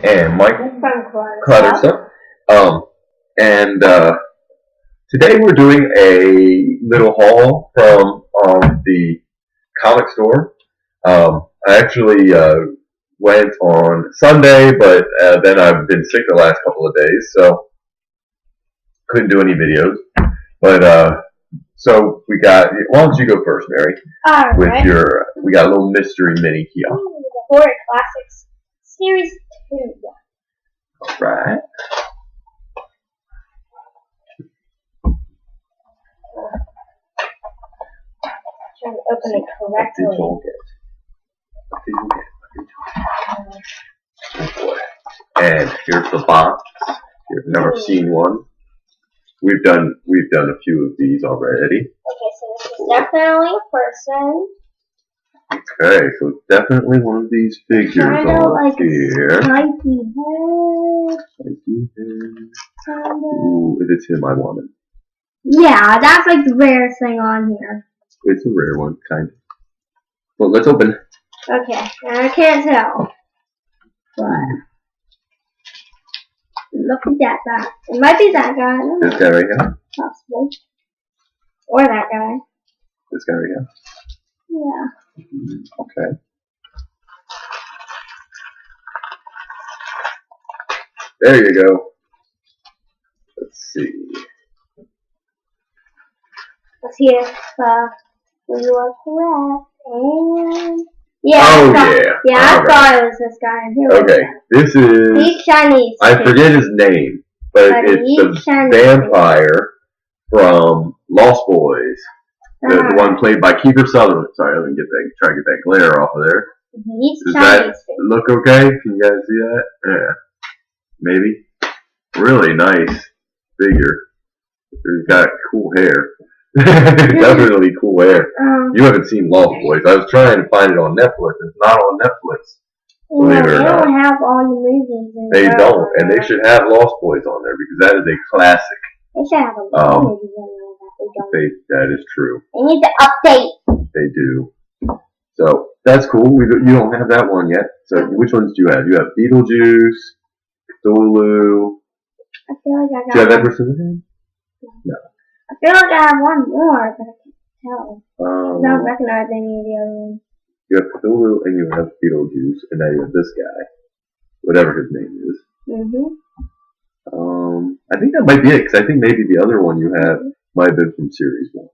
and Michael from Clutterstuff. And today we're doing a little haul from the comic store. I actually went on Sunday, but then I've been sick the last couple of days, so couldn't do any videos. But so we got. Why don't you go first, Mary? All with right. we got a little mystery mini here. The Horror Classics Series 2. All right. Trying to open it correctly. What did you get? Oh boy. And here's the box. You've never seen one. We've done a few of these already. Okay, so this is definitely a person. Okay, so it's definitely one of these figures on here. Spiky head. Spiky head. Ooh, if it's him, I want it. Yeah, that's like the rarest thing on here. It's a rare one, kind of. Well, let's open. Okay, I can't tell. But look at that guy. It might be that guy. I don't know. This guy right here? Possible. Or that guy. This guy right here? Yeah. Okay. There you go. Let's see. Let's see if we were correct. And yeah, I thought it was this guy. Okay, this is. He's Chinese. I forget his name, but it's the vampire from Lost Boys. The one played by Kiefer Sutherland. Sorry, let me try to get that glare off of there. He's Does Chinese. that look okay? Can you guys see that? Yeah. Maybe. Really nice figure. He's got cool hair. Definitely cool hair. You haven't seen Lost Boys. I was trying to find it on Netflix. It's not on Netflix. Believe it or not. They don't have all the movies. They don't, and they should have Lost Boys on there because that is a classic. They should have all the movies on there. That is true. They need to update. They do. So that's cool. You don't have that one yet. So which ones do you have? You have Beetlejuice, Cthulhu. I feel like I got. Do you have Edward Scissorhands? No. I feel like I have one more, but I can't tell. I don't recognize any of the other ones. You have Cthulhu and you have Beetlejuice, and now you have this guy, whatever his name is. I think that might be it, because I think maybe the other one you have might have been from Series 1.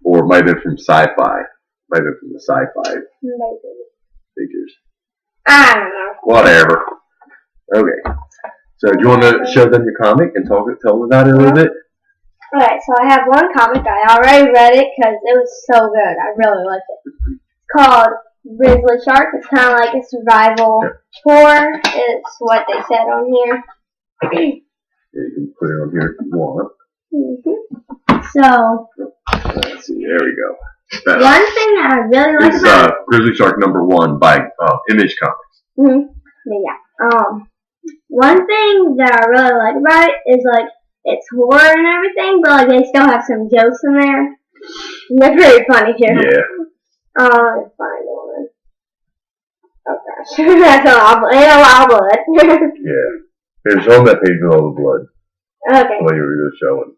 Or it might have been from Sci-Fi. Might have been from the Sci-Fi figures. I don't know. Whatever. Okay. So do you want to show them your comic and tell them about it a little bit? Alright, so I have one comic. I already read it because it was so good. I really liked it. It's called Grizzly Shark. It's kind of like a survival tour. It's what they said on here. You can put it on here if you want. So, let's see. There we go. One thing that I really like about it. Grizzly Shark #1 by Image Comics. Yeah. One thing that I really like about it is like it's horror and everything, but like they still have some jokes in there. And they're pretty funny too. Yeah. Let's find one. Oh gosh, that's a lot of blood. Yeah. Here, show them that page with all the blood. Okay. What you were just showing.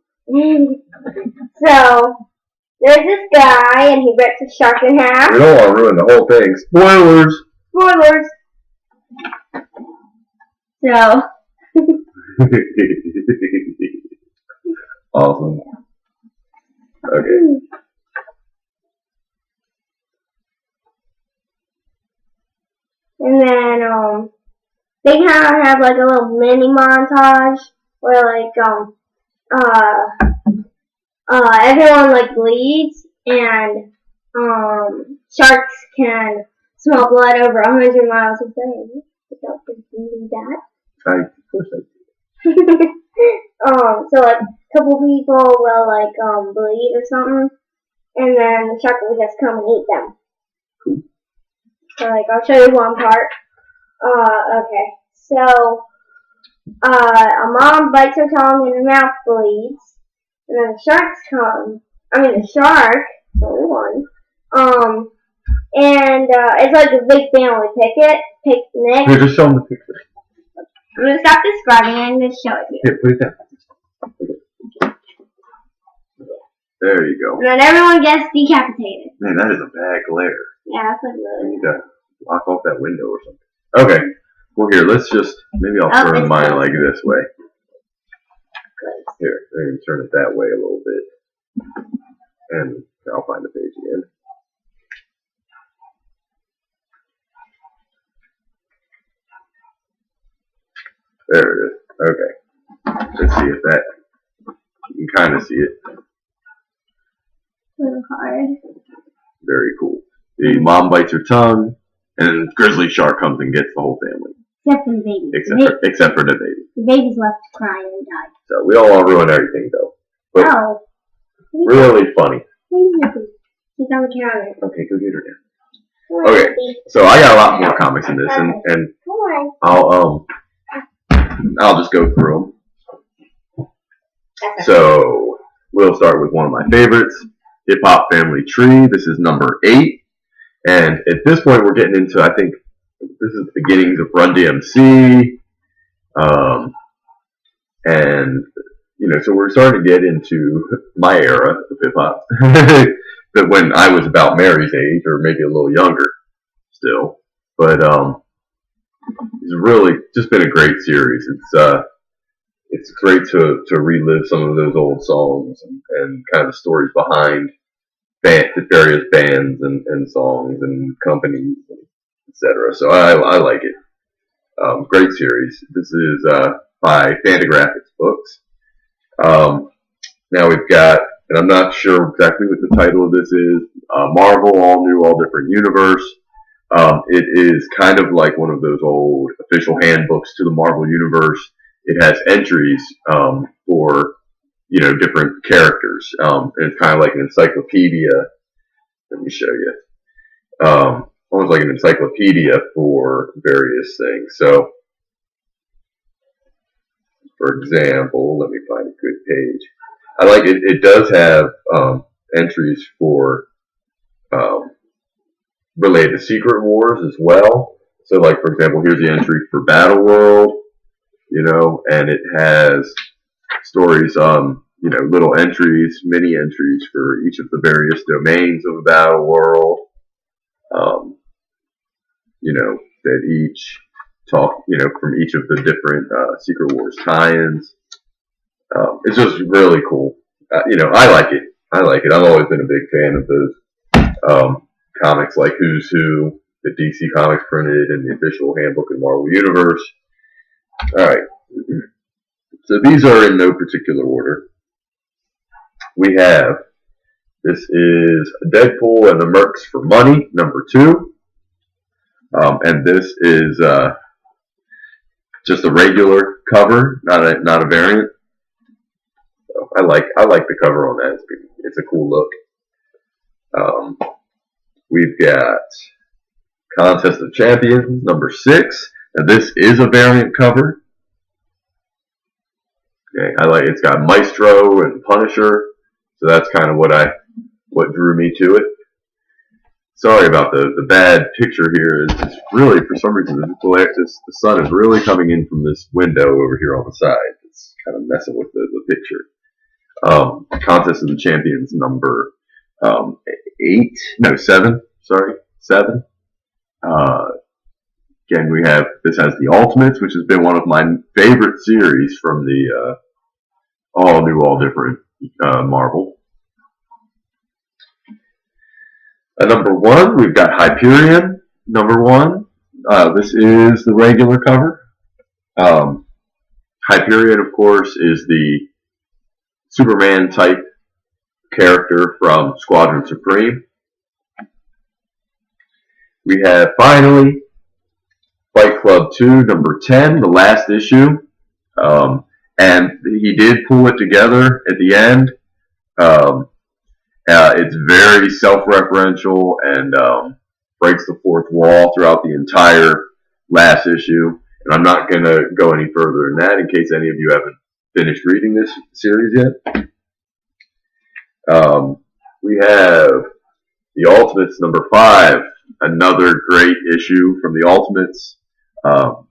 So there's this guy, and he rips a shark in half. We don't want to ruin the whole thing. Spoilers. Spoilers. So. Awesome. Okay. And then they kind of have like a little mini montage where like everyone like bleeds, and sharks can smell blood over 100 miles away. Don't believe that. Of course I do. So like a couple people will like bleed or something, and then the shark will just come and eat them. Cool. So like I'll show you one part. Okay. So a mom bites her tongue and her mouth bleeds, and then the sharks come. I mean the shark, only one, and it's like a big family picnic. Here, just show them the picture. I'm gonna stop describing it and just show it to you. Here, put it down. There you go. And then everyone gets decapitated. Man, that is a bad glare. Yeah, that's like I really. need to lock off that window or something. Okay. Well, here, let's just, maybe I'll Oh, turn it's mine close. like this way. Good. Here, I can turn it that way a little bit. And I'll find the page again. There it is. Okay. Let's see if that, you can kind of see it. A little hard. Very cool. The mom bites her tongue, and Grizzly Shark comes and gets the whole family. Except for the baby. Except for the baby. The baby's left crying and died. So we all want to ruin everything, though. But Oh. really funny. She's on the counter. Okay, go get her down. Come on, Okay. baby. So I got a lot more comics in this, and Come on. I'll just go through them. That's So we'll start with one of my favorites, Hip Hop Family Tree. This is number 8, and at this point we're getting into, I think this is the beginnings of Run DMC, and so we're starting to get into my era of hip hop. That when I was about Mary's age, or maybe a little younger, still, but it's really just been a great series. It's great to relive some of those old songs and kind of the stories behind the various bands and songs and companies, etc. So I like it. Great series. This is by Fantagraphics Books. Now we've got, and I'm not sure exactly what the title of this is, Marvel All New, All Different Universe. It is kind of like one of those old official handbooks to the Marvel Universe. It has entries for different characters. And it's kind of like an encyclopedia. Let me show you. Almost like an encyclopedia for various things. So, for example, let me find a good page. I like it. It does have entries for related to Secret Wars as well. So, like, for example, here's the entry for Battle World, and it has stories, little entries, mini entries for each of the various domains of Battle World, that each talk, from each of the different Secret Wars tie-ins. It's just really cool. I like it. I've always been a big fan of those comics like Who's Who, the DC Comics printed, and the official handbook of Marvel Universe. Alright. So these are in no particular order. We have, this is Deadpool and the Mercs for Money, number 2. And this is just a regular cover, not a variant. So I like the cover on that. It's a cool look. We've got Contest of Champions, number 6. And this is a variant cover. Okay, it's got Maestro and Punisher, so that's kind of what drew me to it. Sorry about the bad picture here. It's really, for some reason, the sun is really coming in from this window over here on the side. It's kind of messing with the picture. Contest of the Champions, number 7. Sorry, 7. Again, this has the Ultimates, which has been one of my favorite series from the All New, All Different Marvel. Number 1, we've got Hyperion, number 1. This is the regular cover. Hyperion, of course, is the Superman type character from Squadron Supreme. We have finally Fight Club 2, number 10, the last issue. And he did pull it together at the end. It's very self-referential and breaks the fourth wall throughout the entire last issue. And I'm not going to go any further than that in case any of you haven't finished reading this series yet. We have the Ultimates, number 5, another great issue from the Ultimates.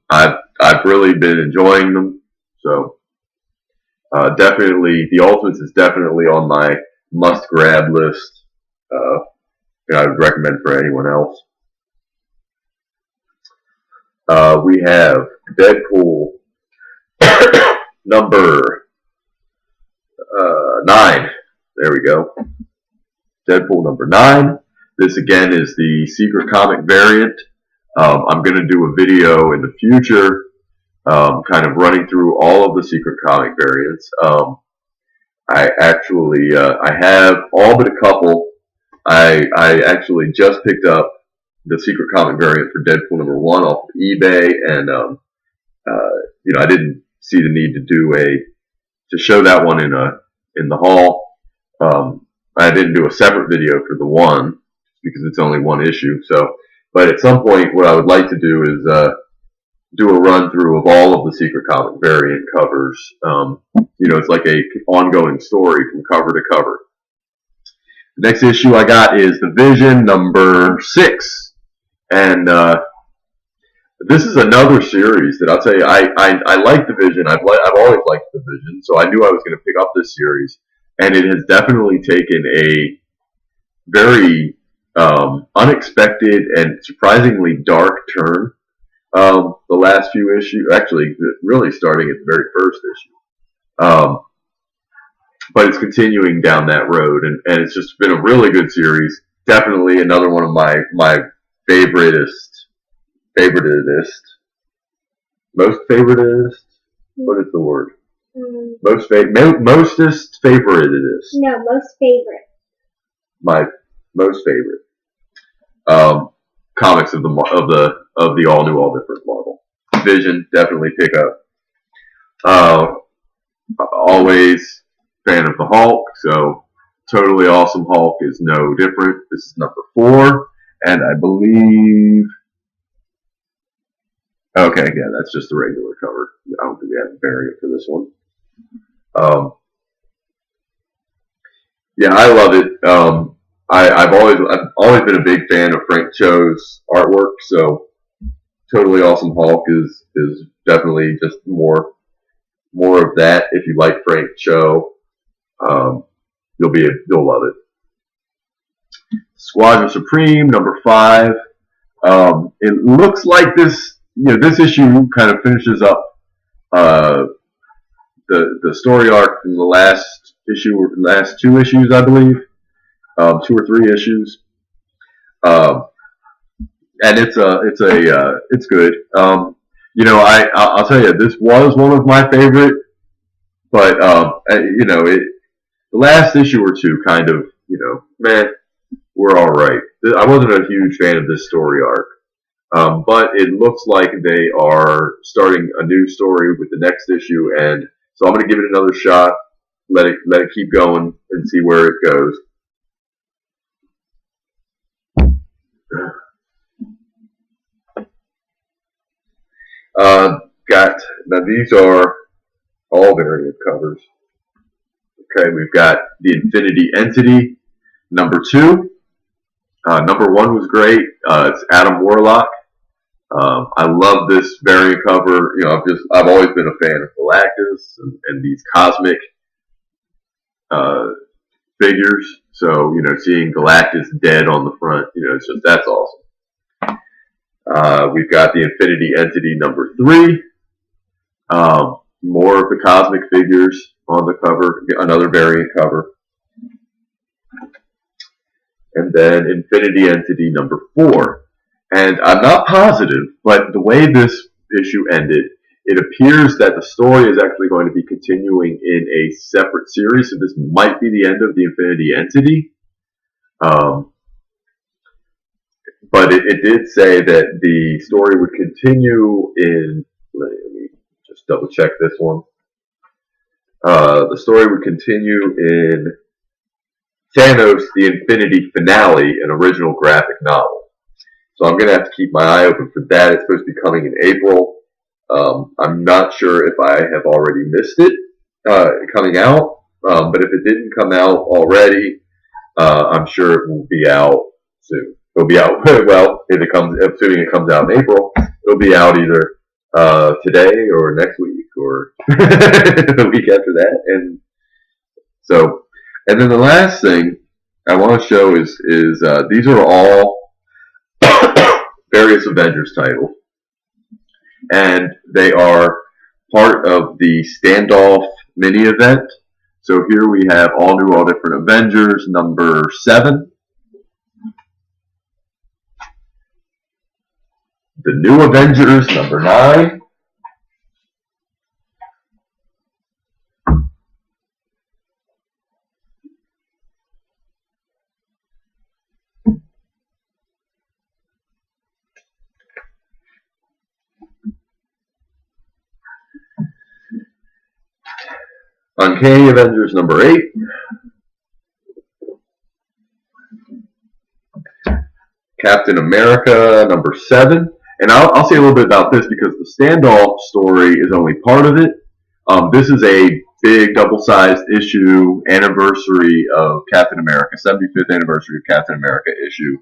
I've really been enjoying them. So definitely, the Ultimates is definitely on my must grab list. I would recommend for anyone else. We have Deadpool number 9. There we go. Deadpool number 9. This again is the secret comic variant. I'm going to do a video in the future, kind of running through all of the secret comic variants. I have all but a couple. I actually just picked up the secret comic variant for Deadpool number 1 off of eBay, and I didn't see the need to show that one in the haul. I didn't do a separate video for the 1 because it's only 1 issue. So, but at some point, what I would like to do is do a run through of all of the secret comic variant covers. It's like a ongoing story from cover to cover. The next issue I got is The Vision number 6, and this is another series that I'll tell you I like The Vision. I've always liked The Vision, so I knew I was going to pick up this series, and it has definitely taken a very unexpected and surprisingly dark turn. The last few issues, actually, really starting at the very first issue. But it's continuing down that road, and it's just been a really good series. Definitely another one of my favoritist. Most favoritist? What is the word? Mostest favoritist. No, most favorite. My most favorite. Comics of the all new, all different Marvel. Vision, definitely pick up. Always fan of the Hulk, so Totally Awesome Hulk is no different. This is number 4, and I believe. Okay, yeah, that's just the regular cover. I don't think we have a variant for this one. Yeah, I love it. I've always been a big fan of Frank Cho's artwork, so Totally Awesome Hulk is definitely just more of that. If you like Frank Cho, you'll love it. Squadron Supreme number 5. It looks like this issue kind of finishes up the story arc from the last 2 issues, I believe. 2 or 3 issues. And it's good. I'll tell you, this was one of my favorite, but the last issue or 2 kind of, were all right. I wasn't a huge fan of this story arc, but it looks like they are starting a new story with the next issue, and so I'm going to give it another shot. Let it keep going and see where it goes. Now these are all variant covers. Okay, we've got the Infinity Entity number 2. Number 1 was great. It's Adam Warlock. I love this variant cover. I've always been a fan of Galactus and these cosmic figures. So seeing Galactus dead on the front, that's awesome. We've got the Infinity Entity number 3. More of the cosmic figures on the cover, another variant cover. And then Infinity Entity number 4. And I'm not positive, but the way this issue ended, it appears that the story is actually going to be continuing in a separate series, so this might be the end of the Infinity Entity. But it did say that the story would continue in, let me just double check this one. The story would continue in Thanos, the Infinity Finale, an original graphic novel. So I'm going to have to keep my eye open for that. It's supposed to be coming in April. I'm not sure if I have already missed it coming out, but if it didn't come out already, I'm sure it will be out soon. it'll be out. Well, if it comes, assuming it comes out in April, it'll be out either today or next week or the week after that. And so, and then the last thing I want to show is these are all various Avengers titles, and they are part of the Standoff mini event. So here we have All New, All Different Avengers number 7. The New Avengers number 9. Uncanny Avengers number 8. Captain America number 7. And I'll say a little bit about this because the Standoff story is only part of it. This is a big double-sized issue anniversary of Captain America, 75th anniversary of Captain America issue.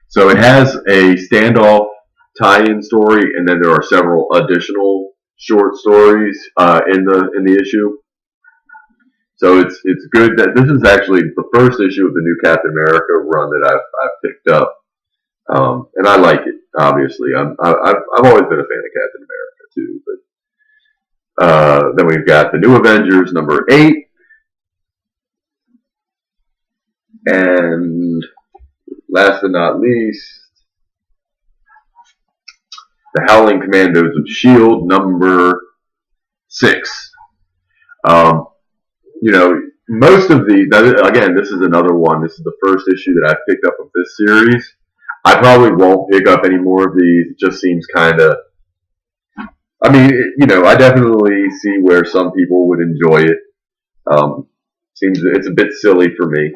So it has a Standoff tie-in story, and then there are several additional short stories in the issue. So it's good that this is actually the first issue of the new Captain America run that I've picked up, and I like it. Obviously, I've always been a fan of Captain America too. But then we've got the New Avengers number 8, and last but not least, the Howling Commandos of S.H.I.E.L.D. number 6. You know, most of again, this is another one. This is the first issue that I've picked up of this series. I probably won't pick up any more of these. It just seems kind of, I mean, you know, I definitely see where some people would enjoy it. Seems it's a bit silly for me.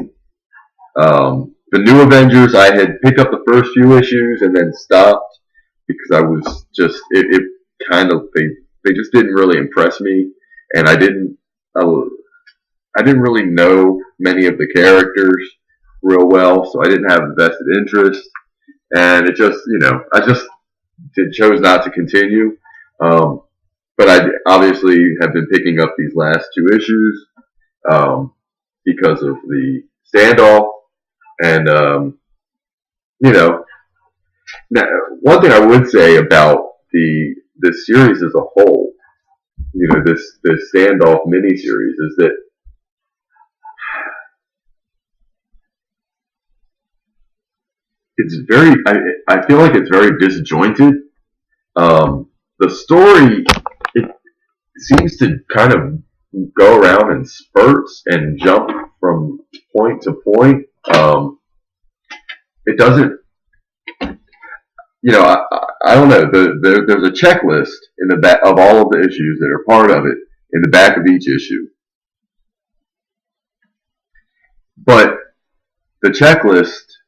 The New Avengers, I had picked up the first few issues and then stopped because I was just, it kind of, they just didn't really impress me, and I didn't really know many of the characters real well, so I didn't have a vested interest, and it just, you know, I just chose not to continue. But I obviously have been picking up these last 2 issues because of the Standoff, and you know, now, one thing I would say about this series as a whole, you know, this Standoff miniseries, is that it's very, I feel like it's very disjointed. The story, it seems to kind of go around in spurts and jump from point to point. It doesn't, you know, I don't know. There's a checklist in the back of all of the issues that are part of it in the back of each issue, but the checklist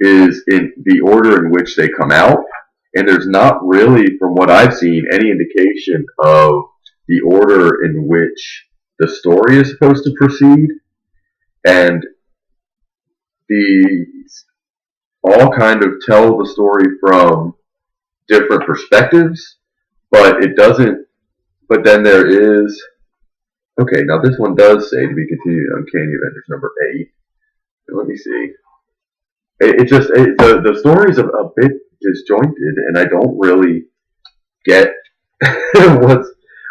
is in the order in which they come out, and there's not really, from what I've seen, any indication of the order in which the story is supposed to proceed, and these all kind of tell the story from different perspectives, but it doesn't, but then there is, okay, now this one does say to be continued Uncanny Avengers number 8. Let me see. The story is a bit disjointed, and I don't really get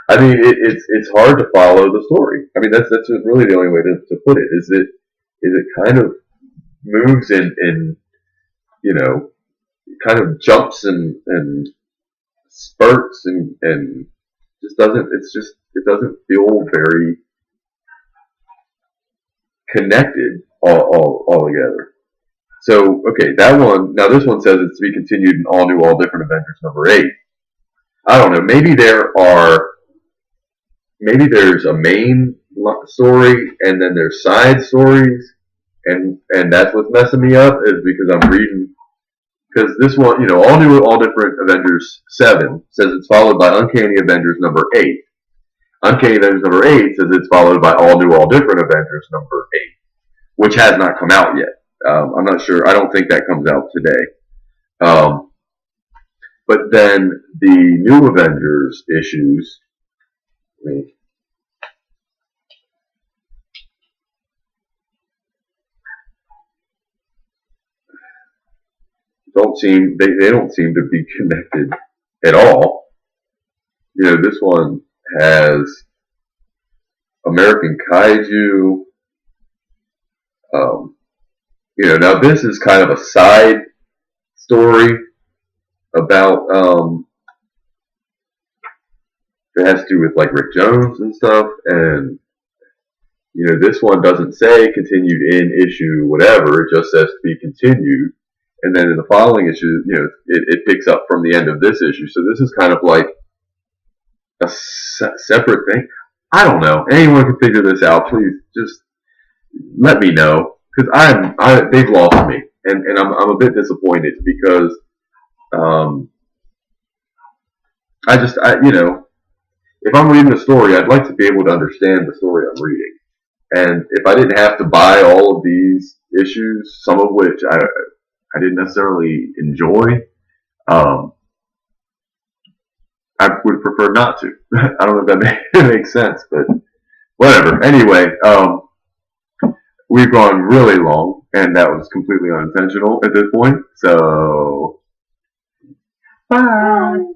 I mean, it's hard to follow the story. I mean, that's really the only way to put it. Is it kind of moves in you know, kind of jumps and spurts and just doesn't. It doesn't feel very connected all together. So, okay, that one, now this one says it's to be continued in All New, All Different Avengers number 8. I don't know, maybe there's a main story and then there's side stories, and that's what's messing me up, is because I'm reading, because this one, you know, All New, All Different Avengers 7 says it's followed by Uncanny Avengers number 8. Uncanny Avengers number 8 says it's followed by All New, All Different Avengers number 8, which has not come out yet. I'm not sure. I don't think that comes out today. But then the New Avengers issues. They don't seem to be connected at all. This one has American Kaiju. Now this is kind of a side story about it has to do with like Rick Jones and stuff, and this one doesn't say continued in issue whatever, it just says to be continued. And then in the following issue, it picks up from the end of this issue. So this is kind of like a separate thing. I don't know. Anyone can figure this out. Please just let me know, because they've lost me, and I'm a bit disappointed because if I'm reading a story, I'd like to be able to understand the story I'm reading. And if I didn't have to buy all of these issues, some of which I didn't necessarily enjoy, I would prefer not to. I don't know if that makes sense, but whatever. Anyway, we've gone really long, and that was completely unintentional at this point. So, bye.